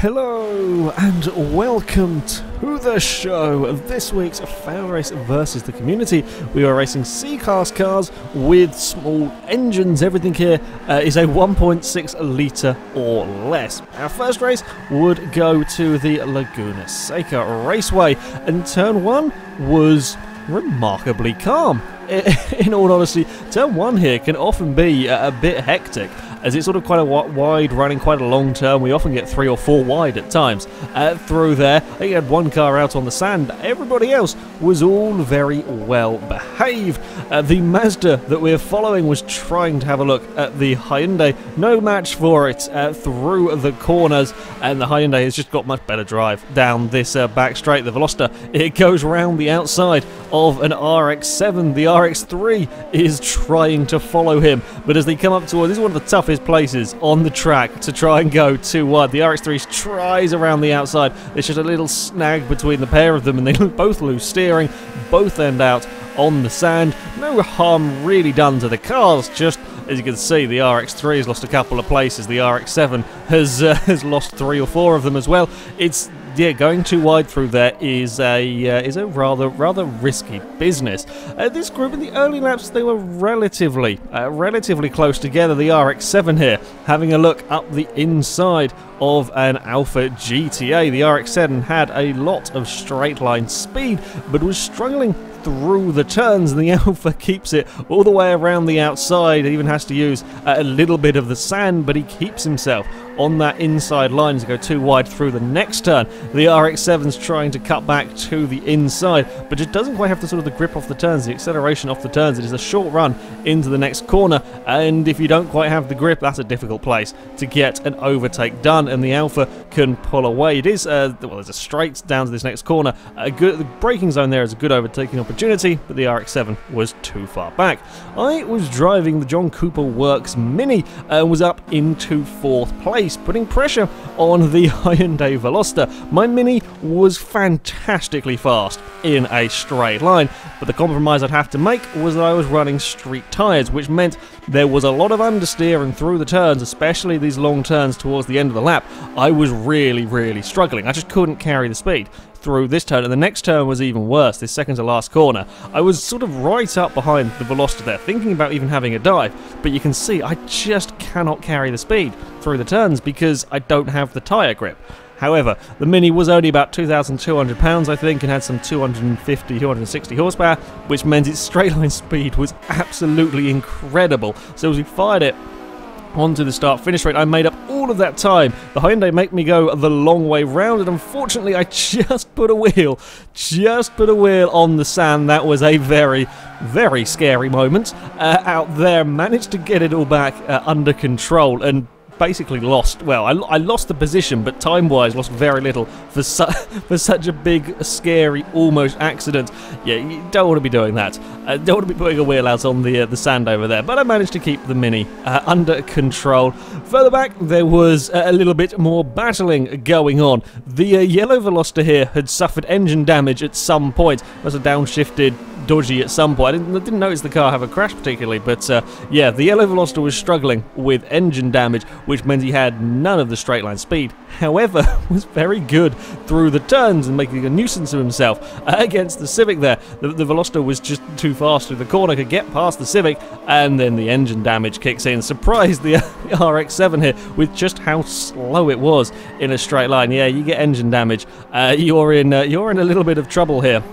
Hello and welcome to the show. This week's FailRace versus the community. We are racing C-Class cars with small engines. Everything here is a 1.6 litre or less. Our first race would go to the Laguna Seca Raceway, and turn 1 was remarkably calm. In all honesty, turn 1 here can often be a bit hectic, as it's sort of quite a wide running, quite a long turn. We often get 3 or 4 wide at times. Through there, I think you had one car out on the sand. Everybody else was all very well behaved. The Mazda that we're following was trying to have a look at the Hyundai. No match for it through the corners, and the Hyundai has just got much better drive down this back straight. The Veloster, it goes round the outside of an RX-7. The RX-3 is trying to follow him, but as they come up towards, this is one of the toughest places on the track to try and go too wide. The RX-3 tries around the outside. There's just a little snag between the pair of them, and they both lose steering, both end out on the sand. No harm really done to the cars, just as you can see, the RX-3 has lost a couple of places. The RX-7 has lost 3 or 4 of them as well. Yeah, going too wide through there is a rather risky business. This group in the early laps, they were relatively close together. The RX-7 here having a look up the inside of an Alpha GTA. The RX-7 had a lot of straight line speed, but was struggling through the turns, and the Alpha keeps it all the way around the outside. He even has to use a little bit of the sand, but he keeps himself on that inside line to go too wide through the next turn. The RX-7's trying to cut back to the inside, but just doesn't quite have the sort of the grip off the turns, the acceleration off the turns. It is a short run into the next corner, and if you don't quite have the grip, that's a difficult place to get an overtake done, and the Alpha can pull away. It is, well, there's a straight down to this next corner. The braking zone there is a good overtaking opportunity, but the RX-7 was too far back. I was driving the John Cooper Works Mini and was up into 4th place, putting pressure on the Hyundai Veloster. My Mini was fantastically fast in a straight line, but the compromise I'd have to make was that I was running street tyres, which meant there was a lot of understeering through the turns, especially these long turns towards the end of the lap. I was really struggling. I just couldn't carry the speed through this turn, and the next turn was even worse, this second to last corner. I was sort of right up behind the Veloster there, thinking about even having a dive, but you can see I just cannot carry the speed through the turns because I don't have the tyre grip. However, the Mini was only about 2,200 pounds, I think, and had some 250, 260 horsepower, which meant its straight line speed was absolutely incredible. So as we fired it onto the start-finish straight, I made up all of that time. The Hyundai make me go the long way round, and unfortunately I just put a wheel on the sand. That was a very scary moment out there. Managed to get it all back under control, and basically lost, well, I lost the position, but time-wise lost very little for such a big, scary, almost accident. Yeah, you don't want to be doing that. Don't want to be putting a wheel out on the sand over there, but I managed to keep the Mini under control. Further back, there was a little bit more battling going on. The yellow Veloster here had suffered engine damage at some point. Must have downshifted dodgy at some point. I didn't notice the car have a crash particularly, but yeah, the yellow Veloster was struggling with engine damage, which meant he had none of the straight line speed. However, was very good through the turns and making a nuisance of himself against the Civic there. The Veloster was just too fast through the corner, could get past the Civic, and then the engine damage kicks in. Surprised the RX-7 here with just how slow it was in a straight line. Yeah, you get engine damage, you're in a little bit of trouble here.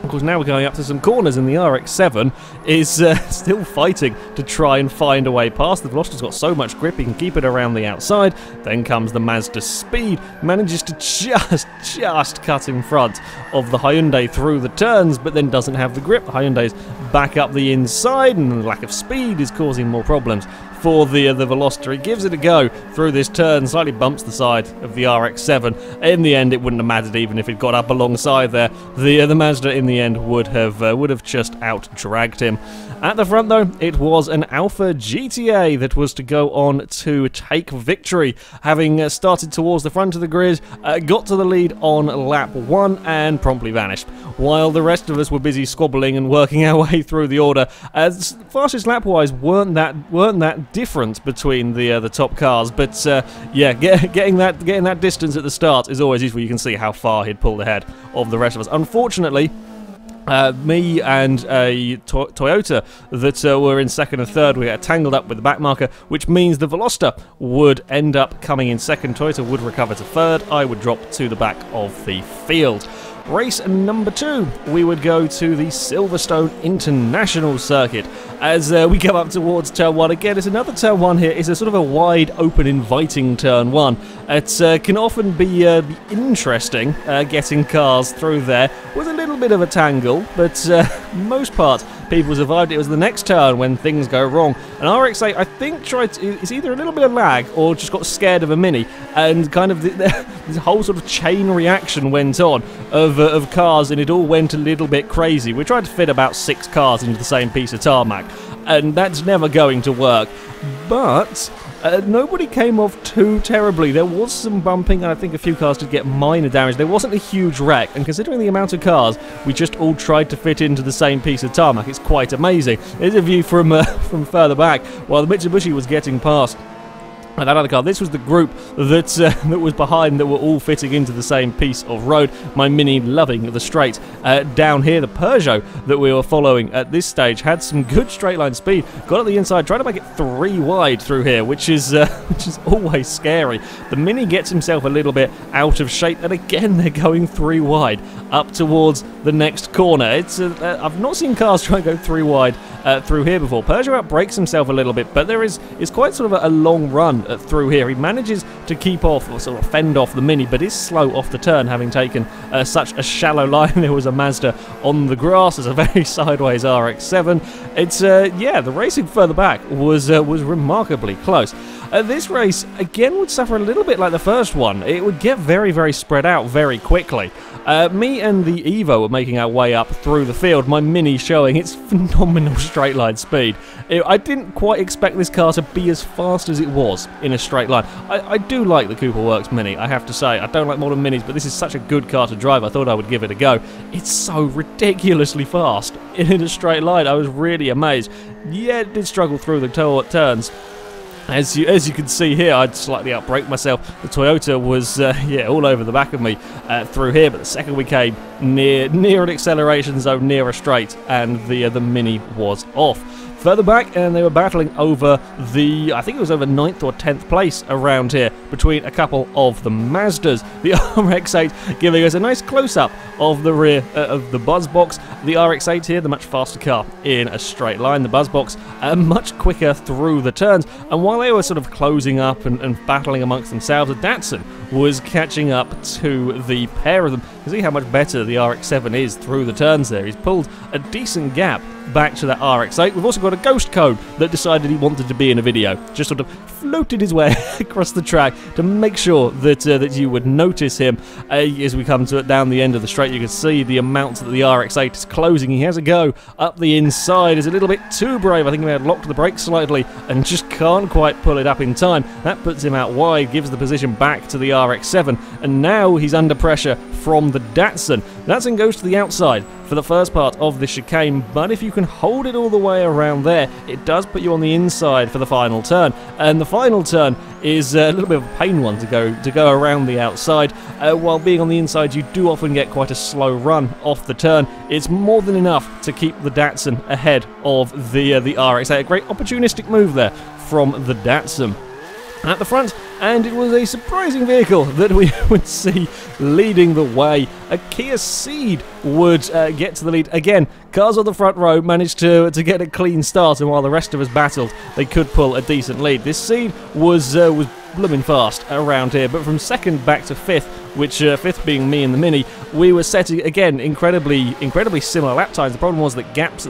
Of course, now we're going up to some corners, and the RX-7 is still fighting to try and find a way past. The Veloster's got so much grip, he can keep it around the outside. Then comes the Mazda Speed, manages to just cut in front of the Hyundai through the turns, but then doesn't have the grip. The Hyundai's back up the inside, and the lack of speed is causing more problems for the Veloster. He gives it a go through this turn, slightly bumps the side of the RX-7. In the end, it wouldn't have mattered even if it got up alongside there. The Mazda in the end would have just out-dragged him. At the front, though, it was an Alpha GTA that was to go on to take victory, having started towards the front of the grid, got to the lead on lap 1 and promptly vanished, while the rest of us were busy squabbling and working our way through the order. As fastest lap-wise weren't that difference between the top cars, but yeah, getting that distance at the start is always useful. You can see how far he'd pulled ahead of the rest of us. Unfortunately, me and a Toyota that were in second and third, we got tangled up with the back marker, which means the Veloster would end up coming in second. Toyota would recover to third. I would drop to the back of the field. Race number 2, we would go to the Silverstone International Circuit. As we come up towards turn 1, again, it's another turn 1 here. It's a sort of a wide, open, inviting turn 1. It can often be interesting getting cars through there with a little bit of a tangle, but most part, people survived. It was the next turn when things go wrong. And RX-8, I think, it's either a little bit of lag or just got scared of a Mini, and kind of this whole sort of chain reaction went on of cars, and it all went a little bit crazy. We tried to fit about 6 cars into the same piece of tarmac, and that's never going to work. But nobody came off too terribly. There was some bumping, and I think a few cars did get minor damage. There wasn't a huge wreck, and considering the amount of cars we just all tried to fit into the same piece of tarmac, it's quite amazing. There's a view from further back, while the Mitsubishi was getting past that other car. This was the group that was behind, that were all fitting into the same piece of road. My Mini loving the straight. Down here, the Peugeot that we were following at this stage had some good straight line speed. Got at the inside, tried to make it 3 wide through here, which is always scary. The Mini gets himself a little bit out of shape, and again they're going 3 wide up towards the next corner. It's I've not seen cars try and go 3 wide through here before. Peugeot outbrakes himself a little bit, but there is quite sort of a long run through here. He manages to keep off, or sort of fend off the Mini, but is slow off the turn, having taken such a shallow line. There was a Mazda on the grass. There's a very sideways RX-7. It's yeah, the racing further back was remarkably close. This race again would suffer a little bit like the first one. It would get very, very spread out very quickly. Me and the Evo were making our way up through the field, my Mini showing its phenomenal straight line speed. I didn't quite expect this car to be as fast as it was in a straight line. I do like the Cooper Works Mini, I have to say. I don't like modern Minis, but this is such a good car to drive, I thought I would give it a go. It's so ridiculously fast in a straight line. I was really amazed. Yeah, it did struggle through the turns. As you can see here, I'd slightly outbrake myself. The Toyota was yeah, all over the back of me through here, but the second we came near an acceleration zone, near a straight, and the Mini was off. Further back, and they were battling over I think it was over 9th or 10th place around here, between a couple of the Mazdas. The RX-8 giving us a nice close-up of the rear of the Buzz Box. The RX-8 here, the much faster car in a straight line. The Buzz Box much quicker through the turns, and while they were sort of closing up and battling amongst themselves, the Datsun was catching up to the pair of them. You can see how much better the RX-7 is through the turns there. He's pulled a decent gap back to that RX-8. We've also got a ghost code that decided he wanted to be in a video. Just sort of floated his way across the track to make sure that you would notice him. As we come down the end of the straight, you can see the amount that the RX-8 is closing. He has a go up the inside. Is a little bit too brave. I think he may have locked the brakes slightly and just can't quite pull it up in time. That puts him out wide, gives the position back to the RX-7, and now he's under pressure from the Datsun. Datsun goes to the outside for the first part of the chicane, but if you can hold it all the way around there, it does put you on the inside for the final turn, and the final turn is a little bit of a pain one to go around the outside. While being on the inside, you do often get quite a slow run off the turn. It's more than enough to keep the Datsun ahead of the RX-8. A great opportunistic move there from the Datsun at the front, and it was a surprising vehicle that we would see leading the way. A Kia Ceed would get to the lead. Again, cars on the front row managed to get a clean start, and while the rest of us battled, they could pull a decent lead. This Ceed was blooming fast around here, but from second back to fifth, which fifth being me and the Mini, we were setting again incredibly similar lap times. The problem was that gaps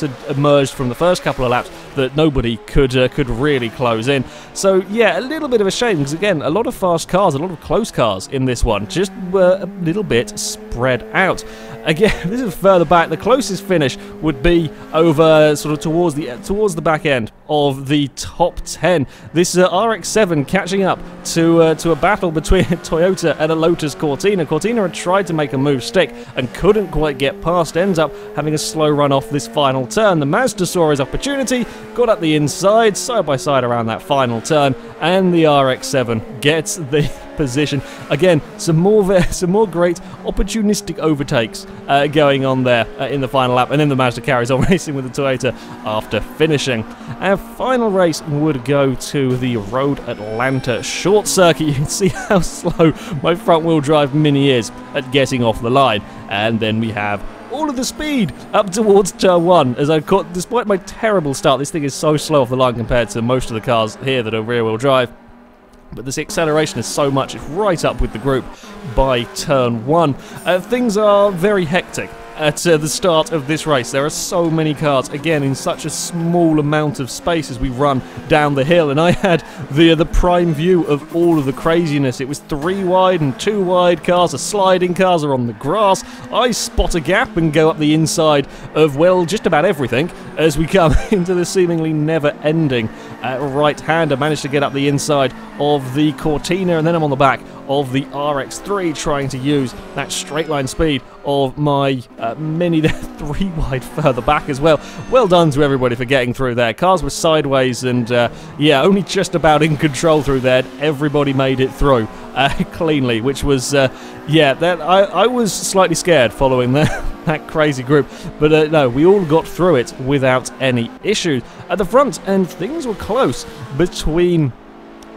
had emerged from the first couple of laps that nobody could really close in. So yeah, a little bit of a shame, because again, a lot of fast cars, a lot of close cars in this one, just were a little bit spread out. Again, this is further back. The closest finish would be over sort of towards the back end of the top 10. This RX-7 catching up to a battle between a Toyota and a Lotus Cortina. Cortina had tried to make make a move stick and couldn't quite get past, ends up having a slow run off this final turn. The Mazda saw his opportunity, got up the inside, side by side around that final turn, and the RX-7 gets the position. Again, some more great opportunistic overtakes going on there in the final lap, and then the Mazda carries on racing with the Toyota after finishing. Our final race would go to the Road Atlanta short circuit. You can see how slow my front wheel drive Mini is at getting off the line, and then we have all of the speed up towards turn 1 as I caught, despite my terrible start. This thing is so slow off the line compared to most of the cars here that are rear wheel drive. But this acceleration is so much, it's right up with the group by turn 1. Things are very hectic at the start of this race. There are so many cars, again, in such a small amount of space as we run down the hill, and I had the prime view of all of the craziness. It was 3 wide and 2 wide cars, sliding cars are on the grass. I spot a gap and go up the inside of, well, just about everything as we come into the seemingly never-ending right-hander. Managed to get up the inside of the Cortina, and then I'm on the back of the RX-3 trying to use that straight line speed of my Mini there, 3 wide further back as well. Well done to everybody for getting through there. Cars were sideways and yeah, only just about in control through there. Everybody made it through cleanly, which was yeah, that I was slightly scared following that crazy group, but no, we all got through it without any issues at the front, and things were close between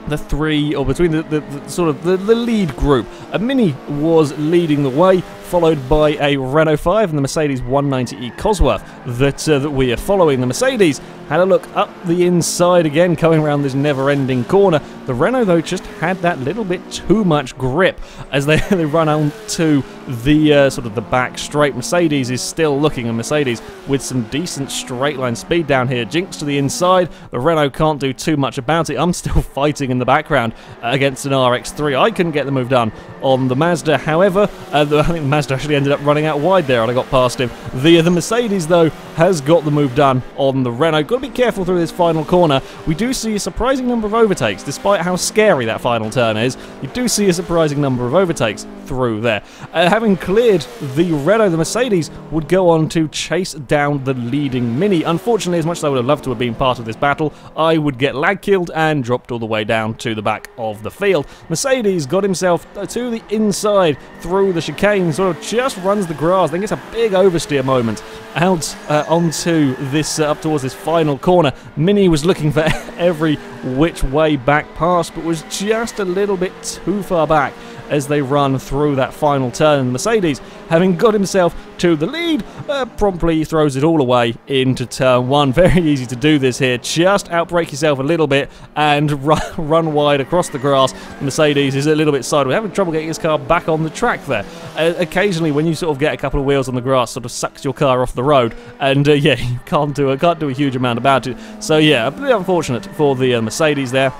the three, or between the lead group. A Mini was leading the way, followed by a Renault 5 and the Mercedes 190e Cosworth that we are following. The Mercedes had a look up the inside again, going around this never-ending corner. The Renault, though, just had that little bit too much grip as they run on to the the back straight. Mercedes is still looking, and Mercedes with some decent straight line speed down here. Jinx to the inside. The Renault can't do too much about it. I'm still fighting in the background against an RX-3. I couldn't get the move done on the Mazda. However, I think the Mazda actually ended up running out wide there and I got past him. The Mercedes, though, has got the move done on the Renault. Got to be careful through this final corner. We do see a surprising number of overtakes, despite how scary that final turn is. You do see a surprising number of overtakes through there. Having cleared the Renault, the Mercedes would go on to chase down the leading Mini. Unfortunately, as much as I would have loved to have been part of this battle, I would get lag killed and dropped all the way down to the back of the field. Mercedes got himself to the inside through the chicane, sort of just runs the grass, then gets a big oversteer moment out onto this, up towards this final corner. Mini was looking for every which way back pass, but was just a little bit too far back as they run through that final turn. Mercedes, having got himself to the lead, promptly throws it all away into turn 1. Very easy to do this here. Just outbrake yourself a little bit and run wide across the grass. Mercedes is a little bit sideways, having trouble getting his car back on the track there. Occasionally, when you sort of get a couple of wheels on the grass, sort of sucks your car off the road, and yeah, you can't do a huge amount about it. So yeah, a bit unfortunate for the Mercedes there.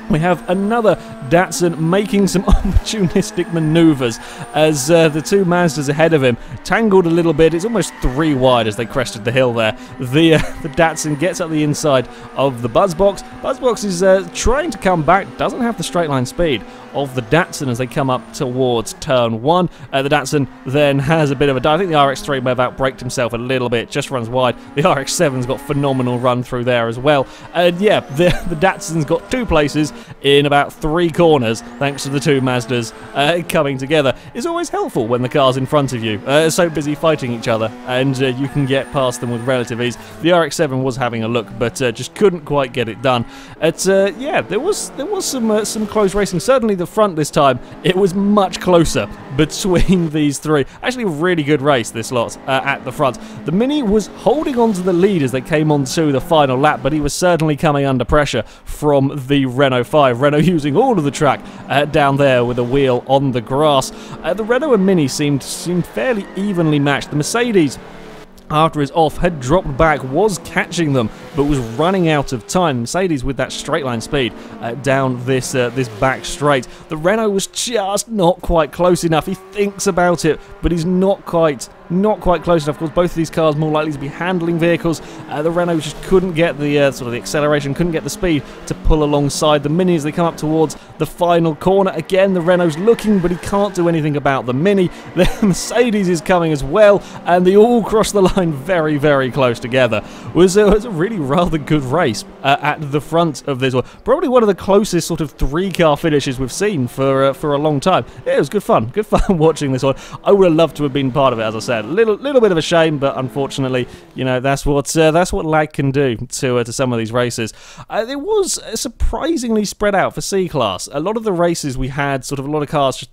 We have another Datsun making some opportunistic manoeuvres as the two Mazdas ahead of him tangled a little bit. It's almost 3 wide as they crested the hill there. The Datsun gets up the inside of the Buzzbox. Buzzbox is trying to come back, doesn't have the straight line speed of the Datsun as they come up towards turn 1. The Datsun then has a bit of a dive. I think the RX-3 may have outbraked himself a little bit, just runs wide. The RX-7's got phenomenal run through there as well. And yeah, the Datsun's got 2 places in about 3 corners, thanks to the 2 Mazdas coming together. It's always helpful when the car's in front of you, so busy fighting each other, and you can get past them with relative ease. The RX-7 was having a look, but just couldn't quite get it done. Yeah, there was some close racing. Certainly the front this time, it was much closer between these 3. Actually, a really good race, this lot, at the front. The Mini was holding on to the lead as they came on to the final lap, but he was certainly coming under pressure from the Renault 5. Renault using all of the track down there with a wheel on the grass. The Renault and Mini seemed fairly evenly matched. The Mercedes, after his off, had dropped back, was catching them but was running out of time. Mercedes with that straight line speed down this back straight. The Renault was just not quite close enough. He thinks about it, but he's not quite close enough. Of course, both of these cars more likely to be handling vehicles. The Renault just couldn't get the sort of the acceleration, couldn't get the speed to pull alongside the Mini as they come up towards the final corner. Again, the Renault's looking, but he can't do anything about the Mini. The Mercedes is coming as well, and they all cross the line very, very close together. It was a really rather good race at the front of this one. Probably one of the closest sort of three-car finishes we've seen for a long time. Yeah, it was good fun watching this one. I would have loved to have been part of it, as I said. Little bit of a shame, but unfortunately, you know, that's what lag can do to some of these races. It was surprisingly spread out for C-Class. A lot of the races we had, sort of a lot of cars just,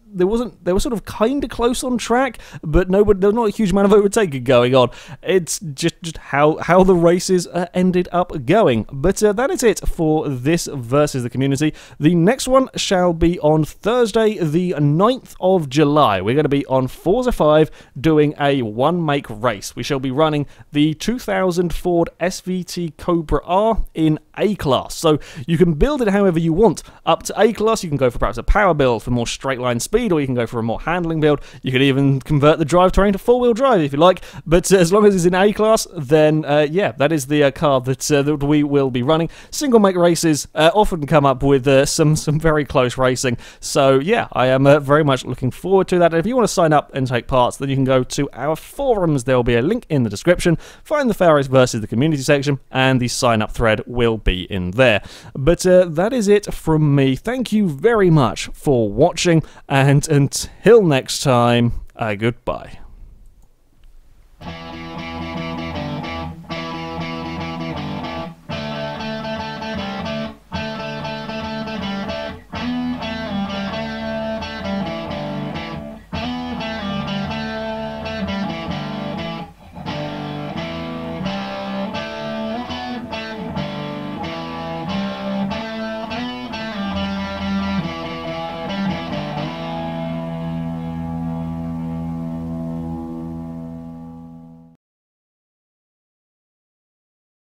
they were sort of kind of close on track, but there was not a huge amount of overtaking going on. It's just how the races ended up going. But that is it for this versus the community. The next one shall be on Thursday, the 9th of July. We're going to be on Forza 5 doing a one-make race. We shall be running the 2000 Ford SVT Cobra R in A-Class. So you can build it however you want. Up to A-Class, you can go for perhaps a power build for more straight line speed, or you can go for a more handling build. You can even convert the drivetrain to four-wheel drive if you like, but as long as it's in A-Class, then yeah, that is the car that we will be running. Single make races often come up with some very close racing, so yeah, I am very much looking forward to that. And if you want to sign up and take part, then you can go to our forums. There will be a link in the description. Find the FailRace versus the community section, and the sign-up thread will be in there. But that is it from me. Thank you very much for watching, and until next time, goodbye.